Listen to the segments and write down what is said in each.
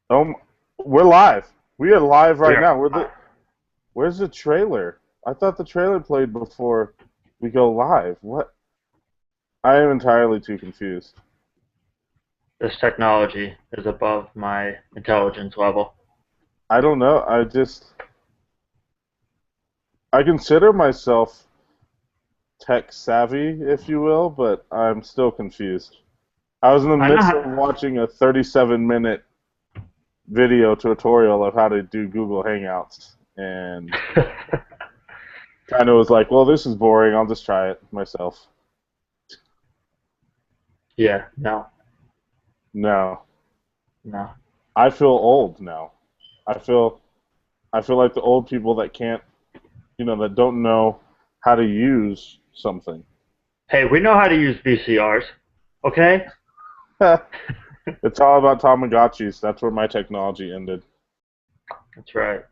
We're live. We are live We right are now. Where's the trailer? I thought the trailer played before we go live. What? I am entirely too confused. This technology is above my intelligence level. I don't know. I consider myself tech savvy, if you will, but I'm still confused. I was in the I know midst of watching a 37-minute video tutorial of how to do Google Hangouts and kind of was like, well, this is boring. I'll just try it myself. yeah, no, No. no. I feel old now. I feel I feel like the old people that can't, that don't know how to use something. Hey, we know how to use VCRs, okay? It's all about Tamagotchis. That's where my technology ended. That's right.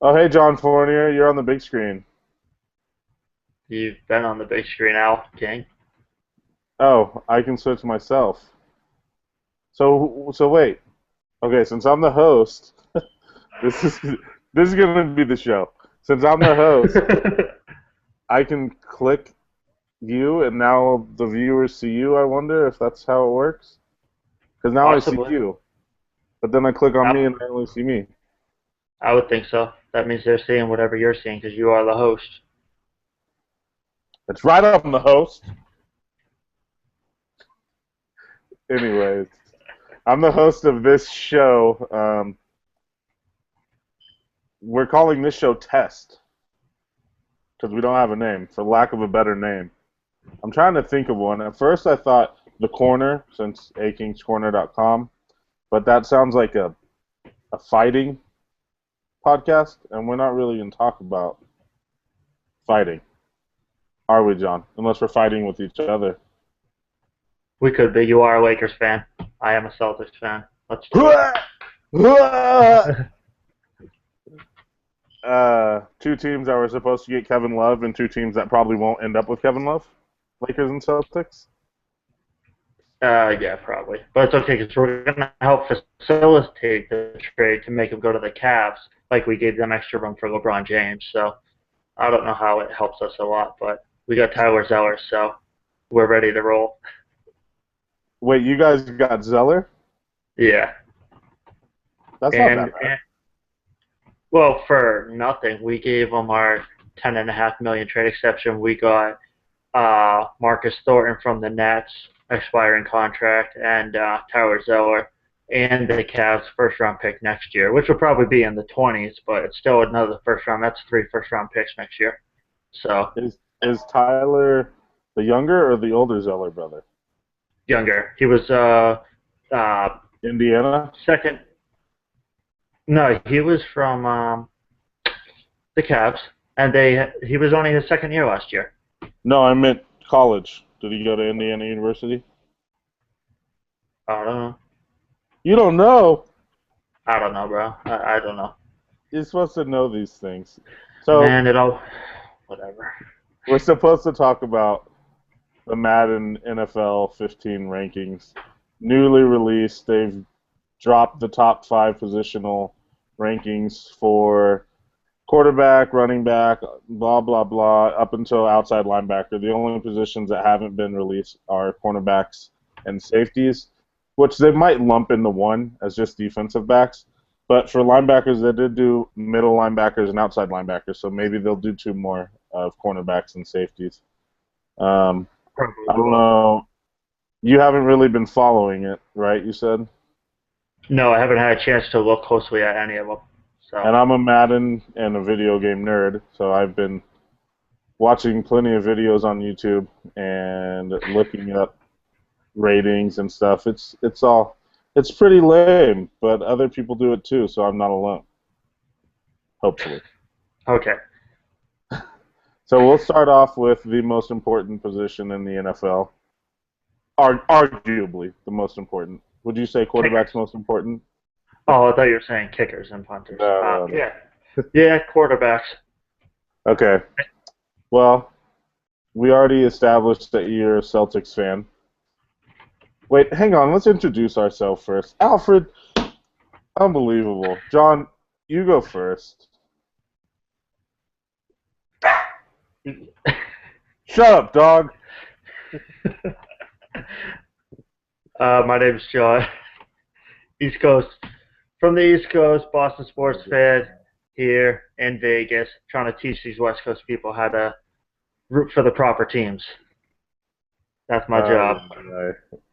Oh, hey, Jon Fournier, you're on the big screen. You've been on the big screen, Al King. Oh, I can switch myself. So wait. Okay, since I'm the host, this is this is gonna be the show. Since I'm the host, I can click you, and now the viewers see you. I wonder if that's how it works. Because now I see Possibly. you, but then I click on I, me and I only see me. I would think so. That means they're seeing whatever you're seeing because you are the host. It's right on the host. Anyways, I'm the host of this show. We're calling this show Test because we don't have a name, for lack of a better name. I'm trying to think of one. At first, I thought The Corner, since akingscorner.com, but that sounds like a fighting podcast, and we're not really going to talk about fighting, are we, John? Unless we're fighting with each other. We could be. You are a Lakers fan. I am a Celtics fan. Let's do it. Two teams that were supposed to get Kevin Love and two teams that probably won't end up with Kevin Love, Lakers and Celtics. Yeah, probably. But it's okay because we're going to help facilitate the trade to make him go to the Cavs, like we gave them extra room for LeBron James. So I don't know how it helps us a lot, but we got Tyler Zeller, so we're ready to roll. Wait, you guys got Zeller? Yeah, That's not that bad. and well, for nothing, we gave him our 10.5 million trade exception. We got Marcus Thornton from the Nets, expiring contract, and Tyler Zeller, and the Cavs first round pick next year, which will probably be in the 20s, but it's still another first round. That's three first round picks next year. So Is Tyler the younger or the older Zeller brother? younger. He was uh, Indiana? second. No, he was from the Cavs, and he was only his second year last year. No, I meant college. Did he go to Indiana University? I don't know. You don't know. I don't know, bro. I don't know. You're supposed to know these things. So Man, it all whatever. we're supposed to talk about the Madden NFL 15 rankings. Newly released, they've dropped the top five positional rankings for quarterback, running back, blah blah blah, up until outside linebacker. The only positions that haven't been released are cornerbacks and safeties, which they might lump into one as just defensive backs. But for linebackers, they did do middle linebackers and outside linebackers, so maybe they'll do two more of cornerbacks and safeties. Um, I Probably don't will. know. You haven't really been following it, right? You said, No, I haven't had a chance to look closely at any of them. So and I'm a Madden and a video game nerd, so I've been watching plenty of videos on YouTube and looking up ratings and stuff. It's pretty lame, but other people do it too, so I'm not alone. Hopefully. okay, So we'll start off with the most important position in the NFL, arguably the most important. Would you say kickers. quarterback's most important? Oh, I thought you were saying kickers and punters. No, no, Yeah, yeah, quarterbacks. no. Okay. Well, we already established that you're a Celtics fan. Wait, hang on. Let's introduce ourselves first. Alfred, unbelievable. John, you go first. Shut up, dog. My name's Jon. East Coast. From the East Coast, Boston sports fan here in Vegas, trying to teach these West Coast people how to root for the proper teams. That's my job.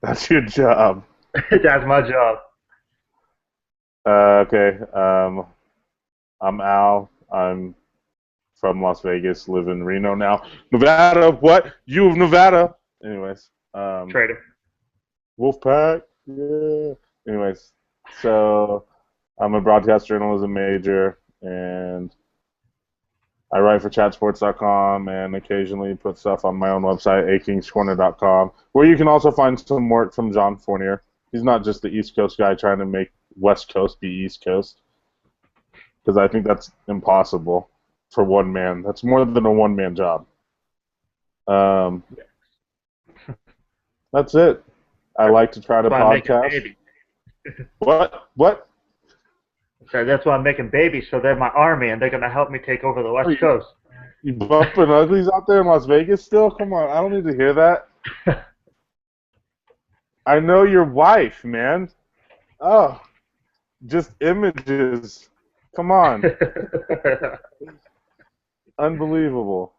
That's your job. That's my job. Okay. I'm Al. I'm from Las Vegas, live in Reno now. Nevada, what? You of Nevada? Anyways. Trader. Wolfpack? Yeah. Anyways, so I'm a broadcast journalism major, and I write for chatsports.com and occasionally put stuff on my own website, akingscorner.com, where you can also find some work from Jon Fournier. He's not just the East Coast guy trying to make West Coast be East Coast, because I think that's impossible for one man. That's more than a one-man job. That's it. I like to try to podcast. What? So that's why I'm making babies, so they're my army, and they're going to help me take over the West Coast. You bumping uglies out there in Las Vegas still? Come on, I don't need to hear that. I know your wife, man. Oh, just images. Come on. Unbelievable.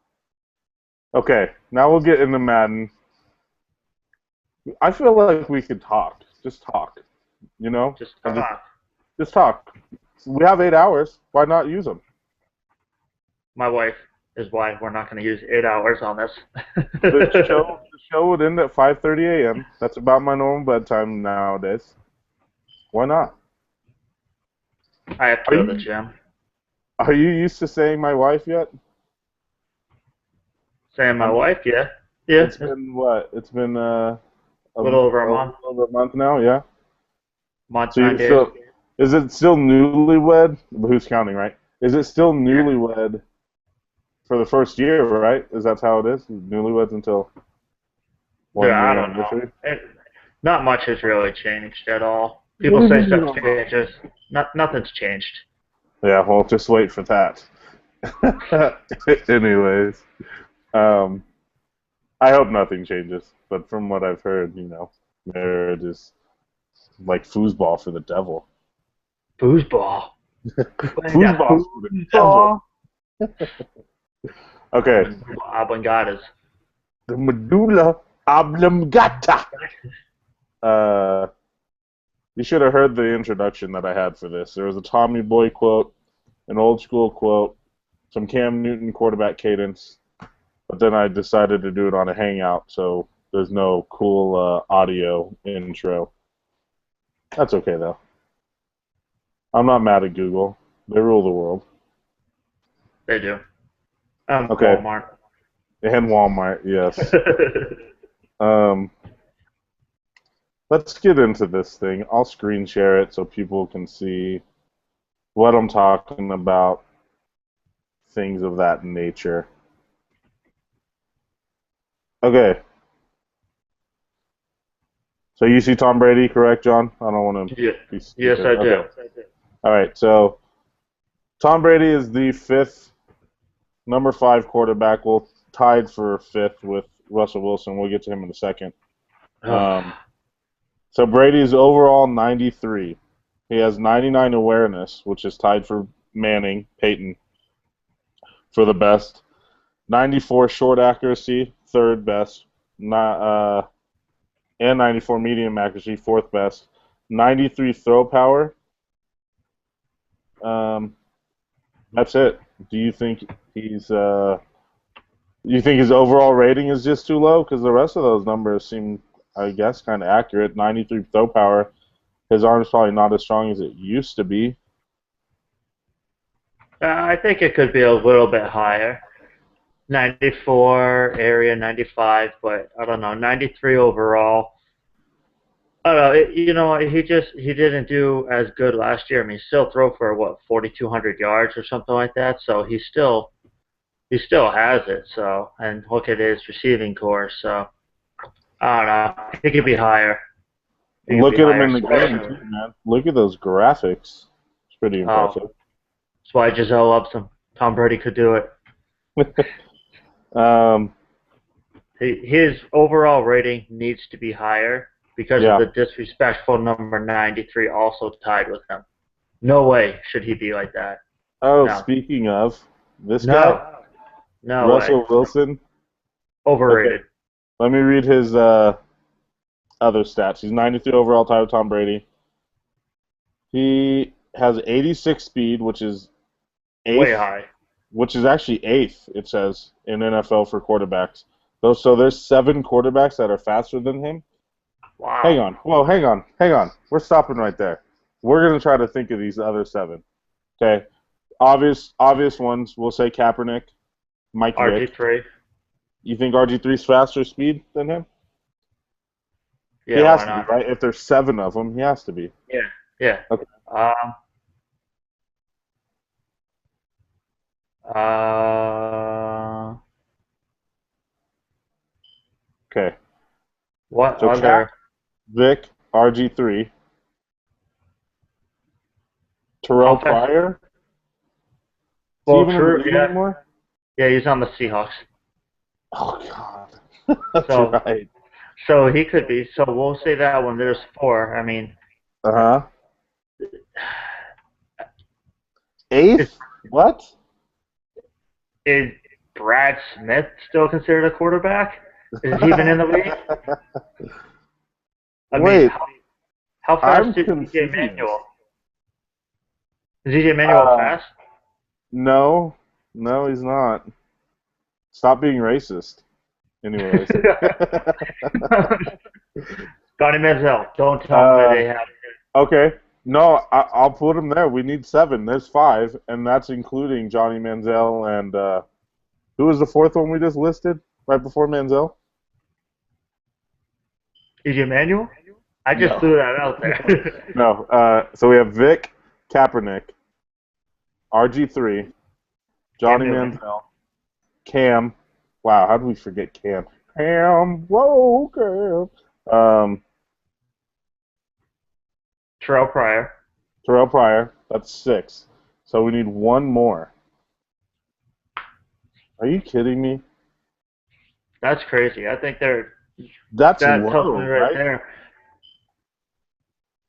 Okay, now we'll get into Madden. I feel like we could talk. Just talk. You know? Just talk. Just talk. We have 8 hours. Why not use them? My wife is why we're not going to use 8 hours on this. The show would end at 5:30 a.m. That's about my normal bedtime nowadays. Why not? I have to go to the gym. Are you used to saying my wife yet? Saying my wife, yeah. Yeah. It's been what? It's been a little over a month. Over a month now, yeah. Month, 9 days. Is it still newlywed? Who's counting, right? Is it still newlywed for the first year, right? Is that how it is? Newlyweds until one year I don't know. Not much has really changed at all. People say stuff changes. Nothing's changed. Yeah, well, just wait for that. Anyways, I hope nothing changes. But from what I've heard, marriage is like foosball for the devil. Foosball. Foosball for the devil. Okay. Oblongatas. The medulla oblongata. You should have heard the introduction that I had for this. There was a Tommy Boy quote, an old school quote, some Cam Newton quarterback cadence, but then I decided to do it on a Hangout, so there's no cool audio intro. That's okay, though. I'm not mad at Google. They rule the world. They do. Okay. Walmart. And Walmart, yes. Let's get into this thing. I'll screen share it so people can see what I'm talking about, things of that nature. Okay. So you see Tom Brady, correct, John? I don't want to... Yes, I do. Okay. All right, so Tom Brady is the number 5 quarterback. Well, tied for 5th with Russell Wilson. We'll get to him in a second. So Brady's overall 93. He has 99 awareness, which is tied for Peyton, for the best. 94 short accuracy, 3rd best. And 94 medium accuracy, 4th best. 93 throw power. That's it. Do you think his overall rating is just too low? Because the rest of those numbers seem, I guess, kind of accurate. 93 throw power. His arm's probably not as strong as it used to be. I think it could be a little bit higher. 94 area, 95, but I don't know. 93 overall. I don't know. He didn't do as good last year. I mean, he still threw for 4,200 yards or something like that. So he still has it. So, and look at his receiving core. So I don't know. It could be higher. He could be Look at him higher, in the game, especially. too, man. Look at those graphics. It's pretty Oh, impressive. that's why Giselle loves him. Tom Brady could do it. um, His overall rating needs to be higher because of yeah. the disrespectful number 93 also tied with him. No way should he be like that. Oh, No. speaking of, this guy, No. No way. Russell Wilson. Okay, Overrated. let me read his other stats. He's 93 overall, tied with Tom Brady. He has 86 speed, which is Way eighth, high. which is actually eighth, it says, in NFL for quarterbacks. So there's 7 quarterbacks that are faster than him. Hang Wow. on. Whoa, hang on. We're stopping right there. We're going to try to think of these other 7. Okay. Obvious ones, we'll say Kaepernick, Mike Vick. RG3. You think RG3's faster speed than him? He Yeah, has why to be, not? right? If there's 7 of them, he has to be. Yeah. Yeah. Okay. Um, uh, Okay. what So Cap, other? Vic, RG3, How Terrell fast? Pryor. Is he Well, even in the true. league Yeah. anymore? Yeah, he's on the Seahawks. Oh God, that's So, right. so he could be. So we'll say that one. There's 4. I mean, Uh huh. is, 8th? What? is Brad Smith still considered a quarterback? Is he even in the league? I mean, Wait, how I'm fast is DJ confused. Manuel? Is DJ Manuel Um, fast? no, no, he's not. Stop being racist. Anyways. Donnie Manziel. Don't tell me uh, they have. okay. No, I'll put him there. We need 7. There's 5, and that's including Johnny Manziel and who was the 4th one we just listed right before Manziel? DJ Manuel? I just No. threw that out there. No. So we have Vic, Kaepernick, RG3, Cam Johnny Newton. Manziel, Cam. Wow, how did we forget Cam? Cam. Whoa, Cam. Terrell Pryor. Terrell Pryor. That's 6. So we need 1 more. Are you kidding me? That's crazy. I think That's that tells me low, right right? there.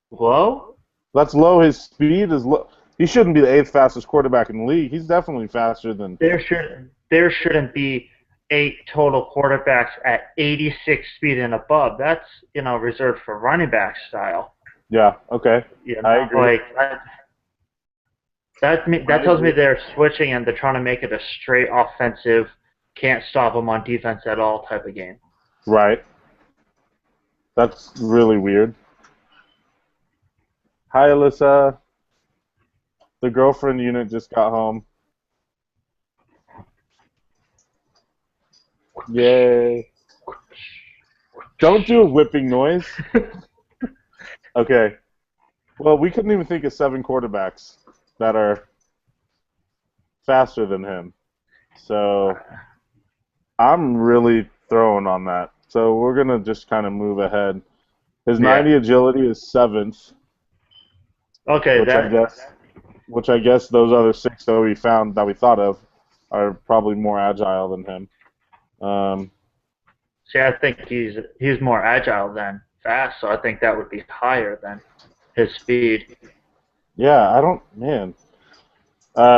Whoa? That's low. His speed is low. He shouldn't be the 8th fastest quarterback in the league. He's definitely faster than. There shouldn't be 8 total quarterbacks at 86 speed and above. That's reserved for running back style. Yeah. Okay. I agree. Like that I tells me agree. they're switching and they're trying to make it a straight offensive, can't stop them on defense at all type of game. Right. That's really weird. Hi, Alyssa. The girlfriend unit just got home. Yay. Don't do a whipping noise. Okay. Well, we couldn't even think of 7 quarterbacks that are faster than him. So I'm really throwing on that. So we're going to just kind of move ahead. His Yeah. 90 agility is 7th, Okay, which I guess those other 6 that we found that we thought of are probably more agile than him. see, I think he's more agile than fast, so I think that would be higher than his speed. Yeah, I don't, man.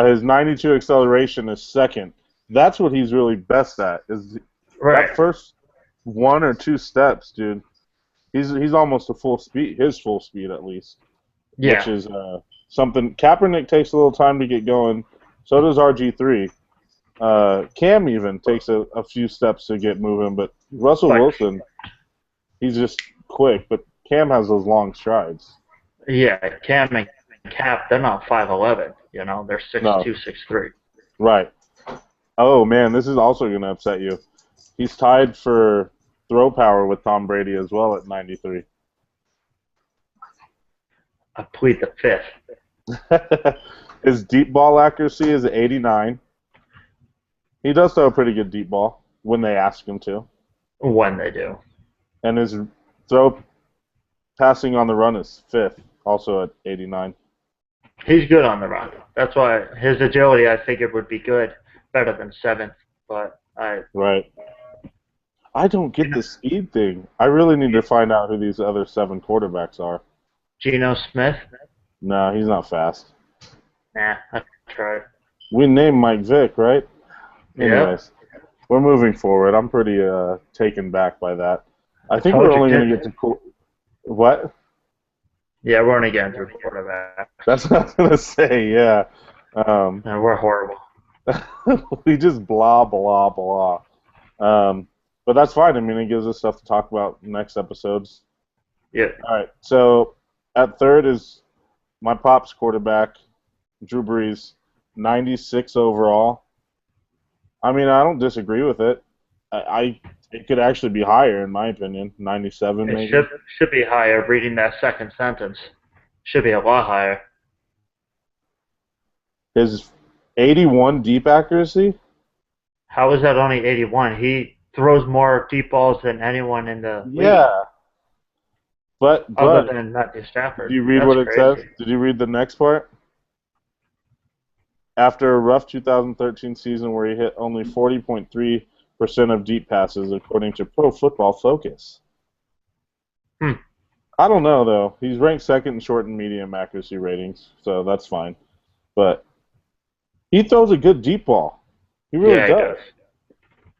His 92 acceleration is 2nd. That's what he's really best at. Is Right. that first 1 or 2 steps, dude? He's almost a full speed, his full speed at least, which Yeah. is something. Kaepernick takes a little time to get going. So does RG3. Cam even takes a few steps to get moving, but Russell Like, Wilson, he's just quick. But Cam has those long strides. yeah, Cam and Cap, they're not 5'11", they're No, 6'2", 6'3". right. Oh man, this is also going to upset you. He's tied for throw power with Tom Brady as well at 93. I plead the fifth. His deep ball accuracy is 89. He does throw a pretty good deep ball when they ask him to. When they do. And his throw Passing on the run is fifth, also at 89. He's good on the run. That's why his agility, I figured, would be good, better than seventh. But Right. I don't get Geno, the speed thing. I really need to find out who these other 7 quarterbacks are. Geno Smith. No, he's not fast. Nah, I tried. We named Mike Vick, right? Yep. Anyways, we're moving forward. I'm pretty taken back by that. I I think we're told you, only going kid. to get to what? Yeah, we're only getting through quarterback, That's what I was going to say. Yeah. Um, and we're horrible. we just blah blah blah. But that's fine. I mean, it gives us stuff to talk about in next episodes. Yeah. All right. So at third is my pop's quarterback, Drew Brees, 96 overall. I mean, I don't disagree with it. It could actually be higher in my opinion, 97 It maybe. should be higher. Reading that second sentence should be a lot higher. His 81 deep accuracy. How is that only 81? He throws more deep balls than anyone in the league, Yeah, but other than Matthew did Stafford. you read That's what it says? crazy. Did you read the next part? After a rough 2013 season where he hit only 40.3% of deep passes, according to Pro Football Focus. Hmm. I don't know, though. He's ranked second in short and medium accuracy ratings, so that's fine. But he throws a good deep ball. He really Yeah, he does. does.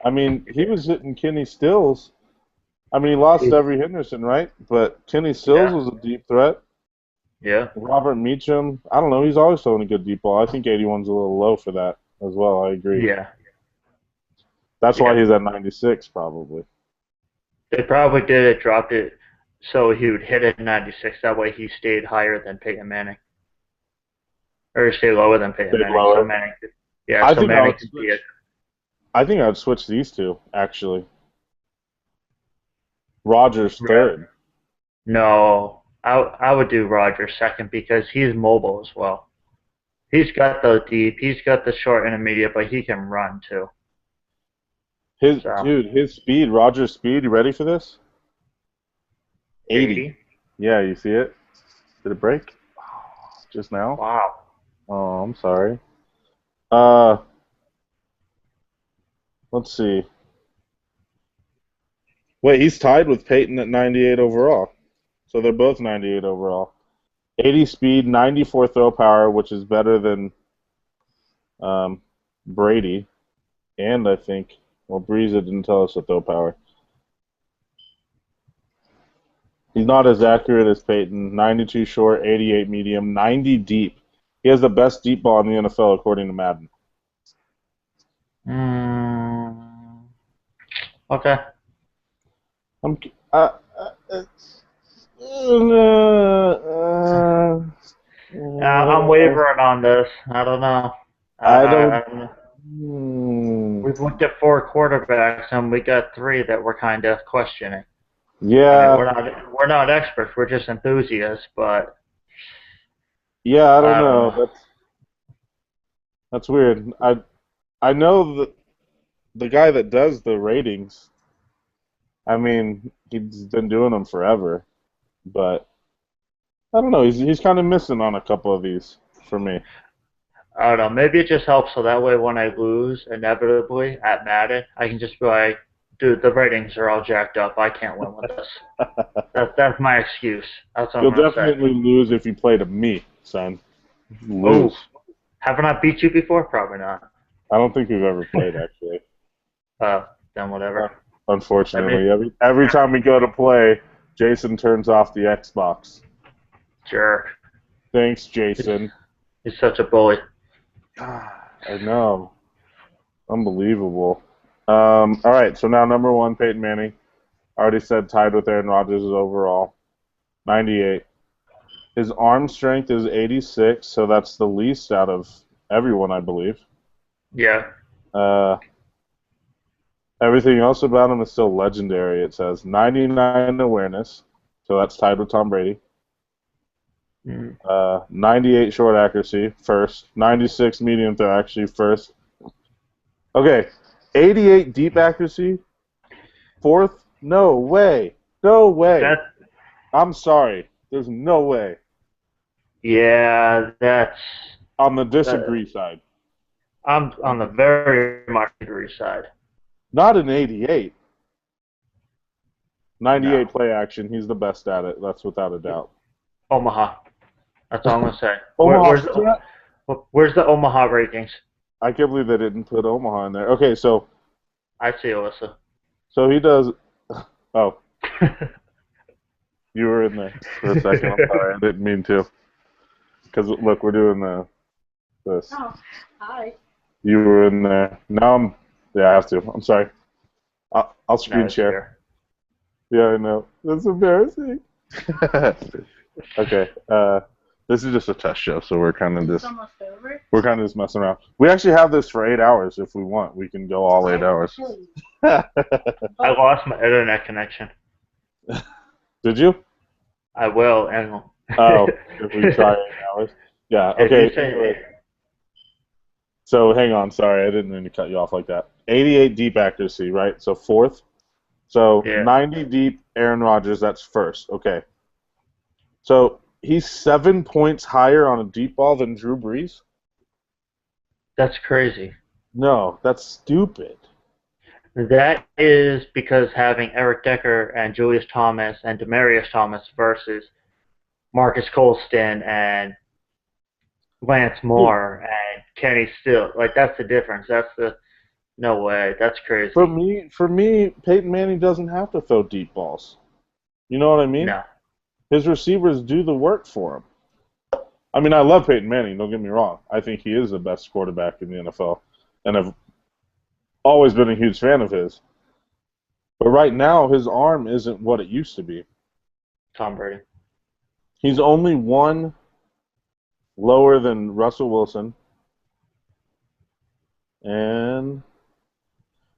I mean, he was hitting Kenny Stills. I mean, he lost Every Henderson, right? But Kenny Stills Yeah. was a deep threat. Yeah. Robert Meacham, I don't know. He's always throwing a good deep ball. I think 81's a little low for that as well. I agree. Yeah. That's why Yeah. he's at 96, probably. They probably did it, dropped it, so he would hit it in 96. That way he stayed higher than Peyton Manning. Or stay lower than Peyton Stayed Manning. So lower. Manning could, yeah, I so think I Manning would could be it. switch. I think I would switch these two actually. Rogers third. No, I would do Rodgers second because he's mobile as well. He's got the deep, he's got the short intermediate, but he can run too. So His speed, Rogers' speed. You ready for this? 80. 80. Yeah, you see it? Did it break? Just now? Wow. Oh, I'm sorry. Uh, let's see. Wait, he's tied with Peyton at 98 overall. So they're both 98 overall. 80 speed, 94 throw power, which is better than Brady. And I think, well, Breeza didn't tell us the throw power. He's not as accurate as Peyton. 92 short, 88 medium, 90 deep. He has the best deep ball in the NFL according to Madden. Okay. I'm uh, uh, I'm wavering on this. I don't know. I don't. I don't know. Hmm. We've looked at 4 quarterbacks and we got 3 that we're kind of questioning. I mean, Yeah, we're not experts. We're just enthusiasts. But yeah. I don't I don't know. know. That's weird. I know that the guy that does the ratings. I mean, he's been doing them forever, but I don't know. He's kind of missing on a couple of these for me. I don't know. Maybe it just helps so that way when I lose inevitably at Madden, I can just be like, dude, the ratings are all jacked up. I can't win with this. That's my excuse. That's what I'm You'll gonna say. definitely lose if you play to me, son. Oh, Lose. haven't I beat you before? Probably not. I don't think we've ever played actually. Then Uh, whatever. I mean, Unfortunately, every time we go to play, Jason turns off the Xbox. jerk. Thanks, He's, Jason. he's such a bully. I know. Unbelievable. All right, so now number one, Peyton Manning. I already said tied with Aaron Rodgers overall, 98. His arm strength is 86, so that's the least out of everyone, I believe. Yeah. Uh, Everything else about him is still legendary. It says 99 awareness, so that's tied with Tom Brady. 98 short accuracy, first. 96 medium throw accuracy, first. Okay, 88 deep accuracy, fourth. No way. No way. That I'm sorry. There's no way. Yeah, On the that, disagree side. I'm on the very much agree side. Not an 88. No. 98 play action. He's the best at it. That's without a doubt. Omaha. That's all I'm gonna say. Omaha Stat? Where's the Omaha ratings? I can't believe they didn't put Omaha in there. Okay, so I see Alyssa. he does. Oh, you were in there for a second. I'm sorry. I didn't mean to. Because look, we're doing this. Oh, hi. You were in there. Now I'm. Yeah, I have to. I'm sorry. I'll screen No, share. Yeah, I know. That's embarrassing. Okay. This is just a test show, so we're kind of It's just almost over. messing around. We actually have this for 8 hours if we want. We can go all 8 hours. I lost my internet connection. Did you? I will, and Oh, if we try 8 hours. Yeah. if you Okay. say Anyway. So hang on. Sorry, I didn't mean to cut you off like that. 88 deep accuracy, right? So fourth. So yeah, 90 deep, Aaron Rodgers. That's first. Okay. So he's 7 points higher on a deep ball than Drew Brees. that's crazy. No, that's stupid. That is because having Eric Decker and Julius Thomas and Demarius Thomas versus Marcus Colston and Lance Moore and Kenny Still, like that's the difference. That's the no way. That's For crazy. me, Peyton Manning doesn't have to throw deep balls. You know what I mean? No, His receivers do the work for him. I mean, I love Peyton Manning. Don't get me wrong. I think he is the best quarterback in the NFL, and I've always been a huge fan of his. But right now, his arm isn't what it used to be. Tom Brady. He's only one lower than Russell Wilson, and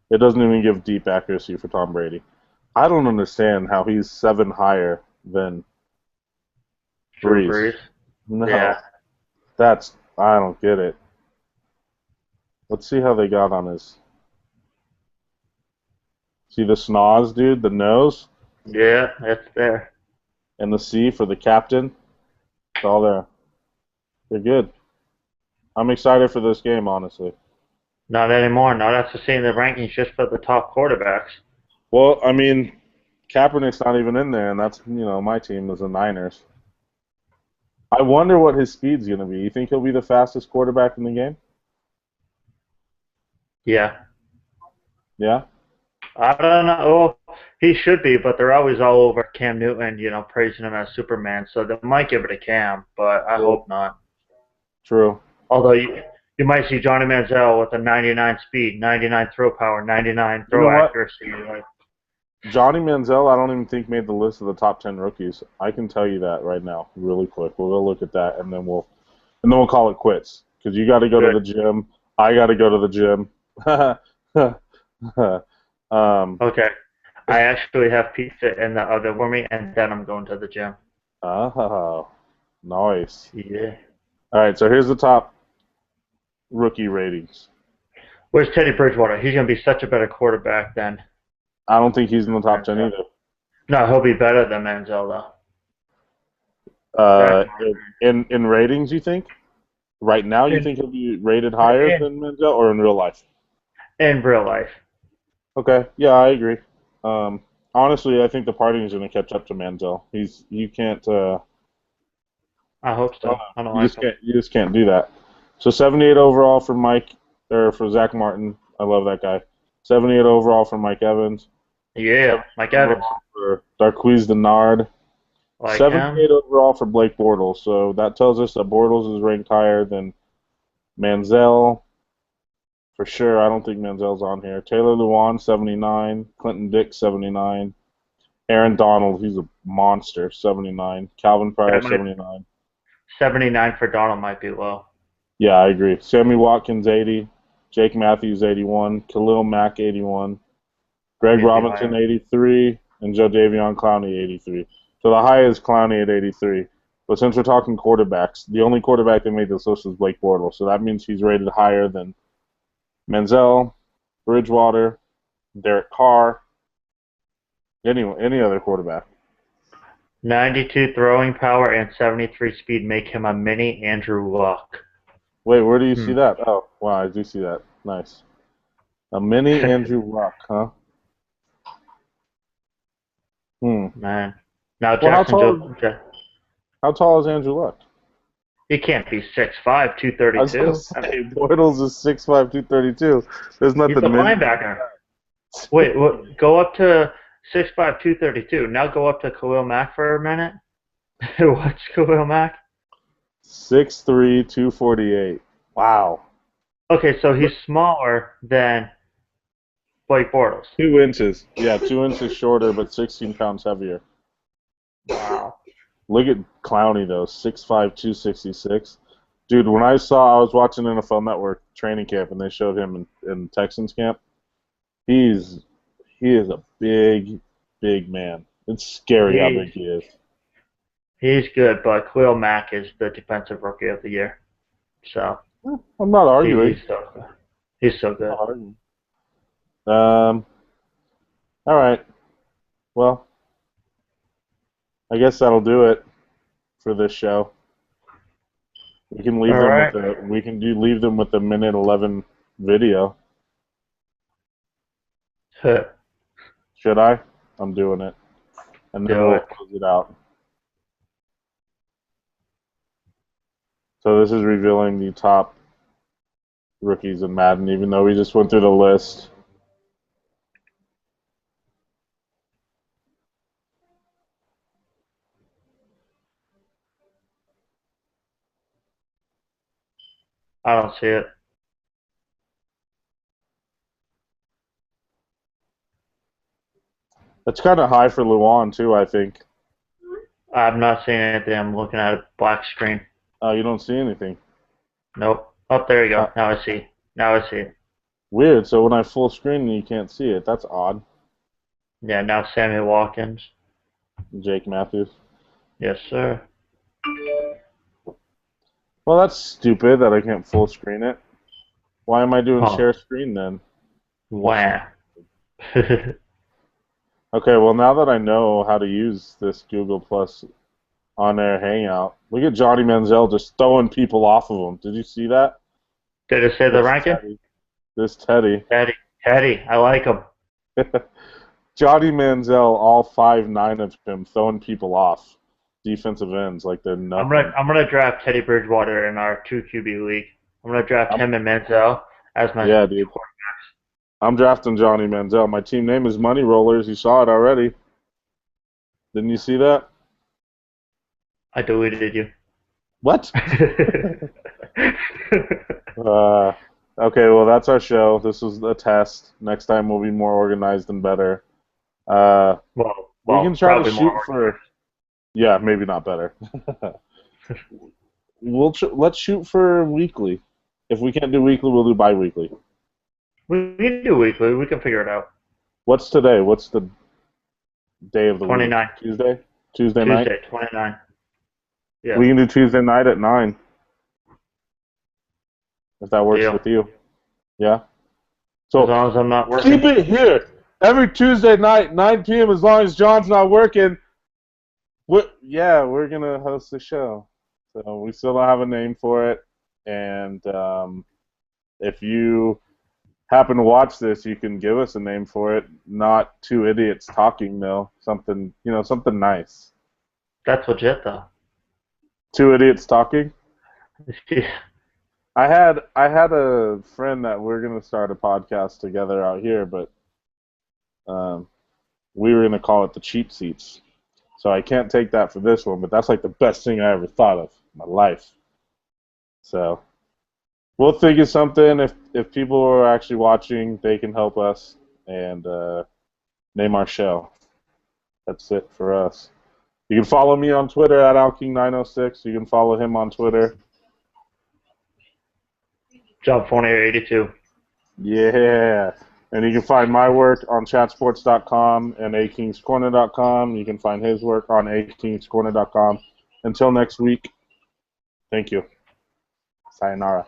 it doesn't even give deep accuracy for Tom Brady. I don't understand how he's 7 higher than Drew Brees. Brees. No, Yeah. I don't get it. Let's see how they got on his. See the snoz, dude, the nose, Yeah, it's there. and the C for the captain. It's all there. They're good. I'm excited for this game, honestly. Not anymore. Not after seeing the rankings just for the top quarterbacks. Well, I mean, Kaepernick's not even in there, and that's my team is the Niners. I wonder what his speed's going to be. You think he'll be the fastest quarterback in the game? Yeah. Yeah? I don't know. Well, he should be, but they're always all over Cam Newton, praising him as Superman. So they might give it to Cam, but I hope not. True. Although you might see Johnny Manziel with a 99 speed, 99 throw power, 99 You know throw what? accuracy. Like, Johnny Manziel, I don't even think made the list of the top 10 rookies. I can tell you that right now, really quick. We'll go look at that, and then we'll call it quits. Because you got to go to the gym. I got to go to the gym. okay. I actually have pizza in the oven for me, and then I'm going to the gym. Oh, nice. Yeah. All right, so here's the top rookie ratings. Where's Teddy Bridgewater? He's going to be such a better quarterback than I don't think he's in the top 10 either. No, he'll be better than Manziel, though. In ratings, you think? Right now, you think he'll be rated higher than Manziel, or in real life? In real life. Okay, yeah, I agree. Honestly, I think the partying is going to catch up to Manziel. You can't. I hope so. I don't you like just him. can't. You just can't do that. So 78 overall for for Zach Martin. I love that guy. 78 overall for Mike Evans. Yeah, Mike Evans. For Darqueze Dennard. Like 78 him. overall for Blake Bortles. So that tells us that Bortles is ranked higher than Manziel. For sure, I don't think Manziel's on here. Taylor Lewan, 79. Clinton Dix, 79. Aaron Donald, he's a monster, 79. Calvin Pryor, 79. 79 for Donald might be low. Yeah, I agree. Sammy Watkins, 80. Jake Matthews, 81. Khalil Mack, 81. Greg Robinson, 83. And Joe Davion Clowney, 83. So the high is Clowney at 83. But since we're talking quarterbacks, the only quarterback that made this list was Blake Bortles. So that means he's rated higher than Manziel, Bridgewater, Derek Carr, any other quarterback. 92 throwing power and 73 speed make him a mini Andrew Luck. Wait, where do you see Hmm. that? Oh, wow, I do see that. Nice. A mini Andrew Luck, huh? Hmm. Man. Now Well, how tall is Andrew Luck? he can't be 6'5", I was gonna 232. say Bortles is 6'5", 232. There's He's a nothing mini. linebacker. Wait, go up to 6'5", 232. Now go up to Khalil Mack for a minute. What's Khalil Mack? 6'3", 248. Wow. Okay, so he's smaller than Blake Bortles. 2 inches. Yeah, 2 inches shorter, but 16 pounds heavier. Wow. Look at Clowney though, 6'5", 266. Dude, when I was watching NFL Network training camp, and they showed him in Texans camp. He is a big man. It's scary how He's big he is. he's good, but Khalil Mack is the defensive rookie of the year. So I'm not arguing. he's so good. He's so I'm good. not arguing. Um. All right. Well, I guess that'll do it for this show. We can All leave them with right. the leave them with the minute 11 video. Should I? I'm doing it, and then Do we'll it. close it out. So this is revealing the top rookies in Madden, even though we just went through the list. I don't see it. That's kind of high for Luan too, I think. I'm not seeing anything. I'm looking at a black screen. Oh, you don't see anything. Nope. Oh, there you Uh, go. Now I see. Now I see it. Weird. So when I full screen, you can't see it. That's odd. Yeah, now Sammy Watkins. Jake Matthews. Yes, sir. Well, that's stupid that I can't full screen it. Why am I doing Huh. share screen then? Wow. Okay, well now that I know how to use this Google Plus on air hangout, look at Johnny Manziel just throwing people off of him. Did you see that? Did it say the This ranking? Teddy. This Teddy. Teddy. I like him. Johnny Manziel, all 5'9" of him, throwing people off. Defensive ends like they're nothing. I'm gonna draft Teddy Bridgewater in our 2 QB league. I'm gonna draft I'm, him and Manziel as my yeah, dude. I'm drafting Johnny Manziel. My team name is Money Rollers. You saw it already. Didn't you see that? I deleted you. What? Okay, well, that's our show. This was a test. Next time we'll be more organized and better. Uh, we can try to probably shoot more. for. Yeah, maybe not better. Let's shoot for weekly. If we can't do weekly, we'll do bi-weekly. We can do weekly. We can figure it out. What's today? What's the day of the week? 29. Tuesday? Tuesday night? Tuesday, 29. Yeah. We can do Tuesday night at 9, if that works Deal. with you. Yeah? As So long as I'm not working. keep it here. Every Tuesday night, 9 p.m., as long as John's not working. We're going to host the show. So we still don't have a name for it. And if you happen to watch this, you can give us a name for it. Not two idiots talking, though. Something nice. That's legit, though. Two idiots talking? Yeah. I had a friend that we're gonna start a podcast together out here, but we were gonna call it the cheap seats. So I can't take that for this one, but that's like the best thing I ever thought of in my life. So we'll think of something. If people are actually watching, they can help us and name our show. That's it for us. You can follow me on Twitter at AlKing906. You can follow him on Twitter. Jon Fournier 82. Yeah. And you can find my work on chatsports.com and akingscorner.com. You can find his work on akingscorner.com. Until next week, thank you. Sayonara.